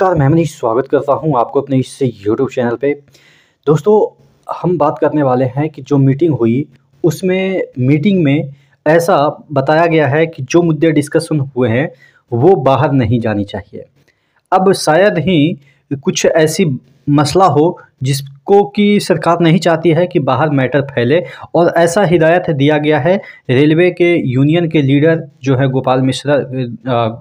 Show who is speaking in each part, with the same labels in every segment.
Speaker 1: नमस्कार, मैं मनीष स्वागत करता हूं आपको अपने इस यूट्यूब चैनल पे। दोस्तों, हम बात करने वाले हैं कि जो मीटिंग हुई, उसमें मीटिंग में ऐसा बताया गया है कि जो मुद्दे डिस्कशन हुए हैं, वो बाहर नहीं जानी चाहिए। अब शायद ही कुछ ऐसी मसला हो जिसको कि सरकार नहीं चाहती है कि बाहर मैटर फैले, और ऐसा हिदायत दिया गया है रेलवे के यूनियन के लीडर जो है गोपाल मिश्रा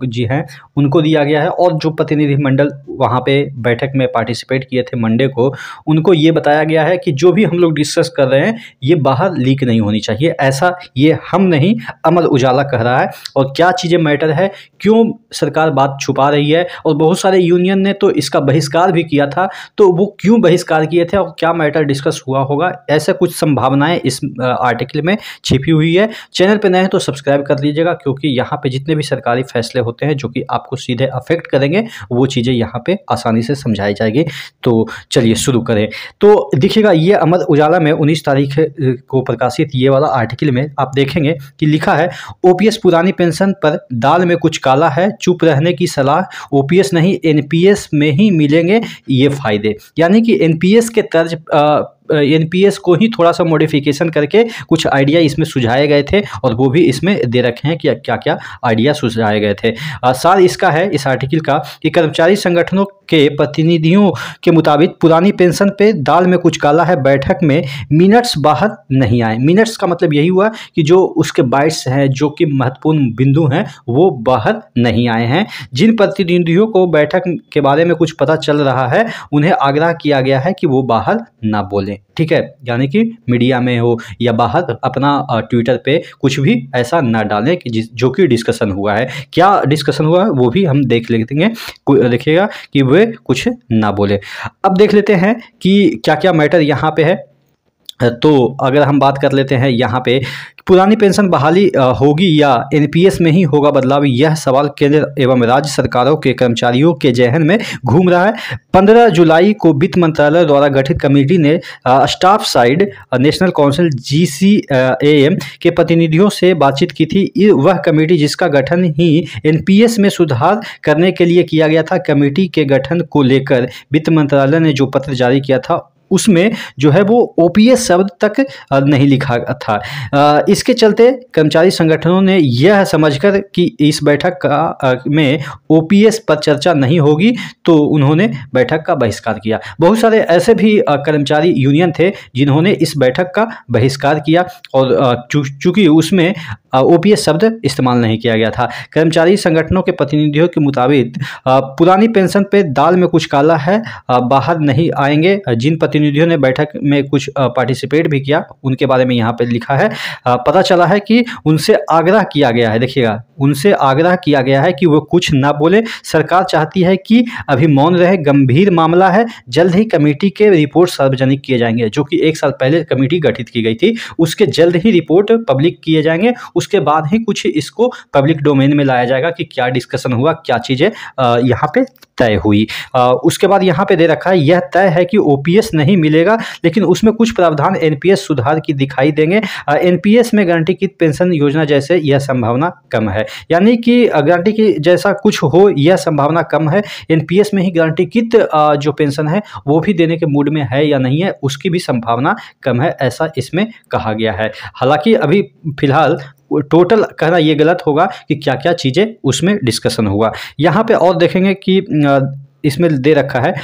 Speaker 1: जी हैं, उनको दिया गया है। और जो प्रतिनिधिमंडल वहाँ पे बैठक में पार्टिसिपेट किए थे मंडे को, उनको ये बताया गया है कि जो भी हम लोग डिस्कस कर रहे हैं ये बाहर लीक नहीं होनी चाहिए। ऐसा ये हम नहीं, अमर उजाला कह रहा है। और क्या चीज़ें मैटर है, क्यों सरकार बात छुपा रही है, और बहुत सारे यूनियन ने तो इसका बहिष्कार भी किया था, तो वो क्यों बहिष्कार किए थे और क्या मैटर डिस्कस हुआ होगा, ऐसे कुछ संभावनाएं इस आर्टिकल में छिपी हुई है। चैनल पे नए हैं तो सब्सक्राइब कर लीजिएगा, क्योंकि यहाँ पे जितने भी सरकारी फैसले होते हैं जो कि आपको सीधे अफेक्ट करेंगे, वो चीज़ें यहाँ पे आसानी से समझाई जाएगी। तो चलिए शुरू करें। तो देखिएगा, ये अमर उजाला में 19 तारीख को प्रकाशित ये वाला आर्टिकल में आप देखेंगे कि लिखा है, ओपीएस पुरानी पेंशन पर दाल में कुछ काला है, चुप रहने की सलाह, ओपीएस नहीं एनपीएस में ही मिलेंगे ये फायदे। यानी कि एनपीएस के तर्ज एनपीएस को ही थोड़ा सा मॉडिफिकेशन करके कुछ आइडिया इसमें सुझाए गए थे, और वो भी इसमें दे रखे हैं कि क्या क्या आइडिया सुझाए गए थे। सार इसका है इस आर्टिकल का कि कर्मचारी संगठनों के प्रतिनिधियों के मुताबिक पुरानी पेंशन पे दाल में कुछ काला है, बैठक में मिनट्स बाहर नहीं आए। मिनट्स का मतलब यही हुआ कि जो उसके बाइट्स हैं, जो कि महत्वपूर्ण बिंदु हैं, वो बाहर नहीं आए हैं। जिन प्रतिनिधियों को बैठक के बारे में कुछ पता चल रहा है, उन्हें आग्रह किया गया है कि वो बाहर ना बोलें। ठीक है, यानी कि मीडिया में हो या बाहर अपना ट्विटर पे कुछ भी ऐसा ना डालें कि जो कि डिस्कशन हुआ है। क्या डिस्कशन हुआ है वो भी हम देख लेंगे, देखिएगा कि वे कुछ ना बोले। अब देख लेते हैं कि क्या क्या मैटर यहाँ पे है। तो अगर हम बात कर लेते हैं यहाँ पे, पुरानी पेंशन बहाली होगी या एनपीएस में ही होगा बदलाव, यह सवाल केंद्र एवं राज्य सरकारों के कर्मचारियों के जहन में घूम रहा है। 15 जुलाई को वित्त मंत्रालय द्वारा गठित कमेटी ने staff side national council GCAM के प्रतिनिधियों से बातचीत की थी। वह कमेटी जिसका गठन ही एनपीएस में सुधार करने के लिए किया गया था। कमेटी के गठन को लेकर वित्त मंत्रालय ने जो पत्र जारी किया था, उसमें जो है वो ओपीएस शब्द तक नहीं लिखा था। इसके चलते कर्मचारी संगठनों ने यह समझकर कि इस बैठक में ओपीएस पर चर्चा नहीं होगी, तो उन्होंने बैठक का बहिष्कार किया। बहुत सारे ऐसे भी कर्मचारी यूनियन थे जिन्होंने इस बैठक का बहिष्कार किया, और चूंकि उसमें ओपीएस शब्द इस्तेमाल नहीं किया गया था। कर्मचारी संगठनों के प्रतिनिधियों के मुताबिक पुरानी पेंशन पे दाल में कुछ काला है, बाहर नहीं आएंगे। जिन प्रतिनिधियों ने बैठक में कुछ पार्टिसिपेट भी किया, उनके बारे में यहाँ पे लिखा है, पता चला है कि उनसे आग्रह किया गया है। देखिएगा, उनसे आग्रह किया गया है कि वो कुछ ना बोले। सरकार चाहती है कि अभी मौन रहे, गंभीर मामला है, जल्द ही कमेटी के रिपोर्ट सार्वजनिक किए जाएंगे। जो कि 1 साल पहले कमेटी गठित की गई थी, उसके जल्द ही रिपोर्ट पब्लिक किए जाएंगे। उसके बाद ही कुछ इसको पब्लिक डोमेन में लाया जाएगा कि क्या डिस्कशन हुआ, क्या चीज़ें यहाँ पे तय हुई। उसके बाद यहाँ पे दे रखा है, यह तय है कि ओपीएस नहीं मिलेगा, लेकिन उसमें कुछ प्रावधान एनपीएस सुधार की दिखाई देंगे। एनपीएस में गारंटीकृत पेंशन योजना जैसे यह संभावना कम है। यानी कि गारंटी की जैसा कुछ हो, यह संभावना कम है। एनपीएस में ही गारंटीकृत जो पेंशन है वो भी देने के मूड में है या नहीं है, उसकी भी संभावना कम है, ऐसा इसमें कहा गया है। हालांकि अभी फिलहाल टोटल कहना ये गलत होगा कि क्या क्या चीज़ें उसमें डिस्कशन हुआ। यहाँ पे और देखेंगे कि इसमें दे रखा है,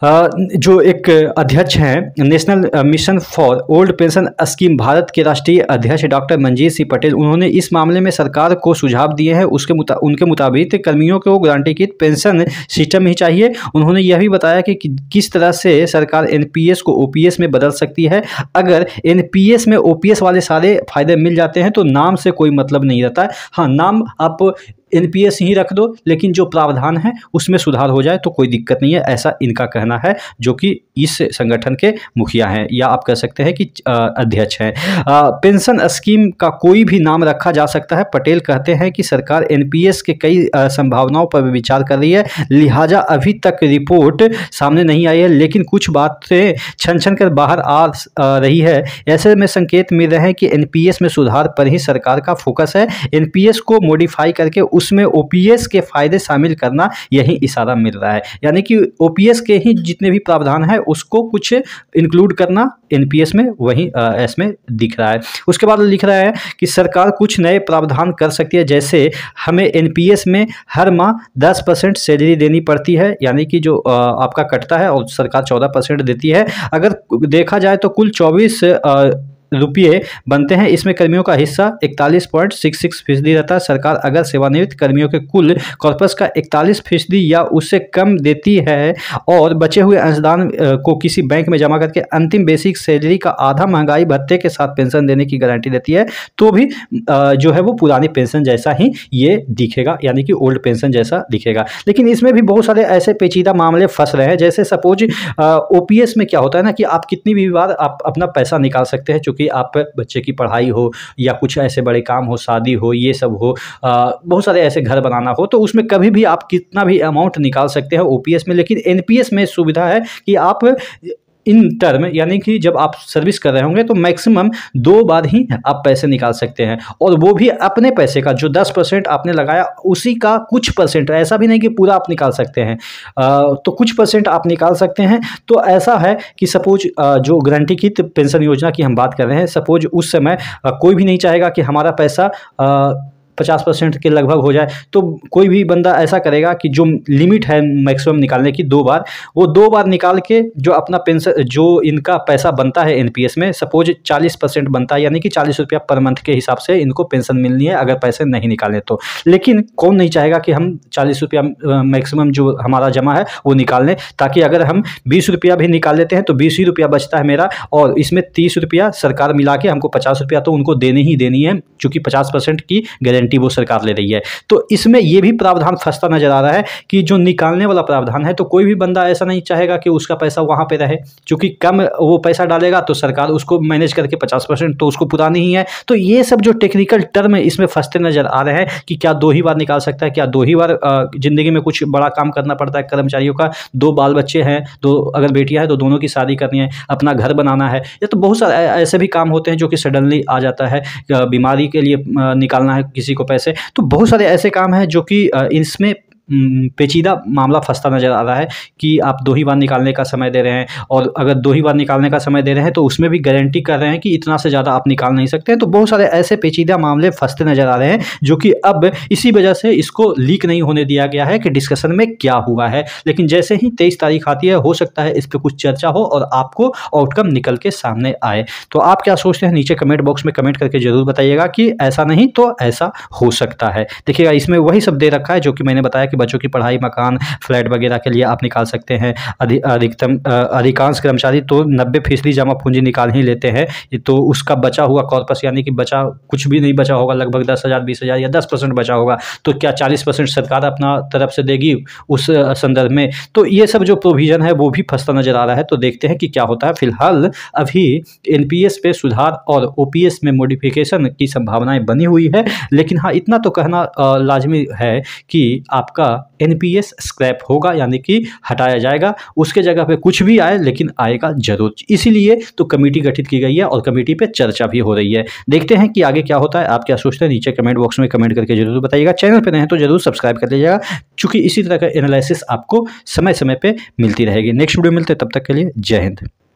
Speaker 1: जो एक अध्यक्ष हैं national mission for old pension scheme, Bharat के राष्ट्रीय अध्यक्ष डॉक्टर मंजीत सिंह पटेल, उन्होंने इस मामले में सरकार को सुझाव दिए हैं। उनके मुताबिक कर्मियों को गारंटीकृत पेंशन सिस्टम ही चाहिए। उन्होंने यह भी बताया कि किस तरह से सरकार एनपीएस को ओपीएस में बदल सकती है। अगर एनपीएस में ओपीएस वाले सारे फायदे मिल जाते हैं तो नाम से कोई मतलब नहीं रहता है। हाँ, नाम आप एनपीएस ही रख दो, लेकिन जो प्रावधान है उसमें सुधार हो जाए तो कोई दिक्कत नहीं है, ऐसा इनका कहना है, जो कि इस संगठन के मुखिया हैं, या आप कह सकते हैं कि अध्यक्ष हैं। पेंशन स्कीम का कोई भी नाम रखा जा सकता है। पटेल कहते हैं कि सरकार एनपीएस के कई संभावनाओं पर विचार कर रही है, लिहाजा अभी तक रिपोर्ट सामने नहीं आई है, लेकिन कुछ बातें छन छन कर बाहर आ रही है। ऐसे में संकेत मिल रहे हैं कि एनपीएस में सुधार पर ही सरकार का फोकस है। एनपीएस को मॉडिफाई करके उसमें ओपीएस के फ़ायदे शामिल करना, यही इशारा मिल रहा है। यानी कि ओपीएस के ही जितने भी प्रावधान हैं उसको कुछ इंक्लूड करना एनपीएस में, वही इसमें दिख रहा है। उसके बाद लिख रहा है कि सरकार कुछ नए प्रावधान कर सकती है, जैसे हमें एनपीएस में हर माह 10% सैलरी देनी पड़ती है, यानी कि जो आपका कटता है और सरकार 14% देती है। अगर देखा जाए तो कुल 24 रुपये बनते हैं, इसमें कर्मियों का हिस्सा 41.66% रहता है। सरकार अगर सेवानिवृत्त कर्मियों के कुल कॉर्पस का 41% या उससे कम देती है और बचे हुए अंशदान को किसी बैंक में जमा करके अंतिम बेसिक सैलरी का आधा महंगाई भत्ते के साथ पेंशन देने की गारंटी देती है, तो भी जो है वो पुरानी पेंशन जैसा ही ये दिखेगा, यानी कि ओल्ड पेंशन जैसा दिखेगा। लेकिन इसमें भी बहुत सारे ऐसे पेचीदा मामले फंस रहे हैं। जैसे सपोज ओपीएस में क्या होता है ना कि आप कितनी भी बार आप अपना पैसा निकाल सकते हैं, चूँकि आप बच्चे की पढ़ाई हो या कुछ ऐसे बड़े काम हो, शादी हो, ये सब हो, बहुत सारे ऐसे घर बनाना हो, तो उसमें कभी भी आप कितना भी अमाउंट निकाल सकते हैं ओपीएस में। लेकिन एनपीएस में सुविधा है कि आप इन टर्म, यानी कि जब आप सर्विस कर रहे होंगे तो मैक्सिमम 2 बार ही आप पैसे निकाल सकते हैं, और वो भी अपने पैसे का जो 10% आपने लगाया उसी का कुछ परसेंट, ऐसा भी नहीं कि पूरा आप निकाल सकते हैं, तो कुछ परसेंट आप निकाल सकते हैं। तो ऐसा है कि सपोज जो गारंटी की पेंशन योजना की हम बात कर रहे हैं, सपोज उस समय कोई भी नहीं चाहेगा कि हमारा पैसा 50% के लगभग हो जाए, तो कोई भी बंदा ऐसा करेगा कि जो लिमिट है मैक्सिमम निकालने की 2 बार, वो 2 बार निकाल के जो अपना पेंशन, जो इनका पैसा बनता है एनपीएस में, सपोज 40% बनता है, यानी कि 40 रुपया पर मंथ के हिसाब से इनको पेंशन मिलनी है अगर पैसे नहीं निकालें तो। लेकिन कौन नहीं चाहेगा कि हम 40 रुपया मैक्सिमम जो हमारा जमा है वो निकाल लें, ताकि अगर हम 20 रुपया भी निकाल लेते हैं तो 20 ही रुपया बचता है मेरा, और इसमें 30 रुपया सरकार मिला के हमको 50 रुपया तो उनको देनी ही देनी है, चूँकि 50% की गारंटी वो सरकार ले रही है। तो इसमें यह भी प्रावधान फंसता नजर आ रहा है कि जो निकालने वाला प्रावधान है, तो कोई भी बंदा ऐसा नहीं चाहेगा कि उसका पैसा वहां पे रहे, क्योंकि कम वो पैसा डालेगा तो सरकार उसको मैनेज करके 50% तो उसको पुरानी ही है। तो ये सब जो टेक्निकल टर्म इसमें फंसते नजर आ रहे हैं कि क्या 2 ही बार निकाल सकता है, क्या 2 ही बार जिंदगी में कुछ बड़ा काम करना पड़ता है कर्मचारियों का, 2 बाल बच्चे हैं, 2 अगर बेटियां हैं तो दोनों की शादी करनी है, अपना घर बनाना है, या तो बहुत सारे ऐसे भी काम होते हैं जो कि सडनली आ जाता है, बीमारी के लिए निकालना है किसी को पैसे। तो बहुत सारे ऐसे काम हैं जो कि इसमें पेचीदा मामला फंसता नजर आ रहा है कि आप 2 ही बार निकालने का समय दे रहे हैं, और अगर 2 ही बार निकालने का समय दे रहे हैं तो उसमें भी गारंटी कर रहे हैं कि इतना से ज़्यादा आप निकाल नहीं सकते हैं। तो बहुत सारे ऐसे पेचीदा मामले फंसते नजर आ रहे हैं, जो कि अब इसी वजह से इसको लीक नहीं होने दिया गया है कि डिस्कशन में क्या हुआ है। लेकिन जैसे ही 23 तारीख आती है, हो सकता है इस पर कुछ चर्चा हो और आपको आउटकम निकल के सामने आए। तो आप क्या सोचते हैं, नीचे कमेंट बॉक्स में कमेंट करके जरूर बताइएगा कि ऐसा नहीं तो ऐसा हो सकता है। देखिएगा इसमें वही सब दे रखा है जो कि मैंने बताया, बच्चों की पढ़ाई, मकान, फ्लैट वगैरह के लिए आप निकाल सकते हैं। अधिकांश कर्मचारी तो 90% जमा पूंजी निकाल ही लेते हैं, तो उसका बचा हुआ कॉर्पस, यानी कि बचा कुछ भी नहीं बचा होगा, लगभग 10,000, 20,000 या 10% बचा होगा, तो क्या 40% सरकार अपना तरफ से देगी उस संदर्भ में। तो ये सब जो प्रोविजन है वो भी फंसता नजर आ रहा है। तो देखते हैं कि क्या होता है। फिलहाल अभी एनपीएस पे सुधार और ओपीएस में मॉडिफिकेशन की संभावनाएं बनी हुई है, लेकिन हाँ इतना तो कहना लाजमी है कि आपका एनपीएस स्क्रैप होगा, यानी कि हटाया जाएगा, उसके जगह पे कुछ भी आए लेकिन आएगा जरूर। इसीलिए तो कमेटी गठित की गई है और कमेटी पे चर्चा भी हो रही है। देखते हैं कि आगे क्या होता है। आप क्या सोचते हैं, नीचे कमेंट बॉक्स में कमेंट करके जरूर बताइएगा। चैनल पे नए हैं तो जरूर सब्सक्राइब कर लीजिएगा, क्योंकि इसी तरह का एनालिसिस आपको समय समय पे मिलती रहेगी। नेक्स्ट वीडियो मिलते हैं, तब तक के लिए जय हिंद।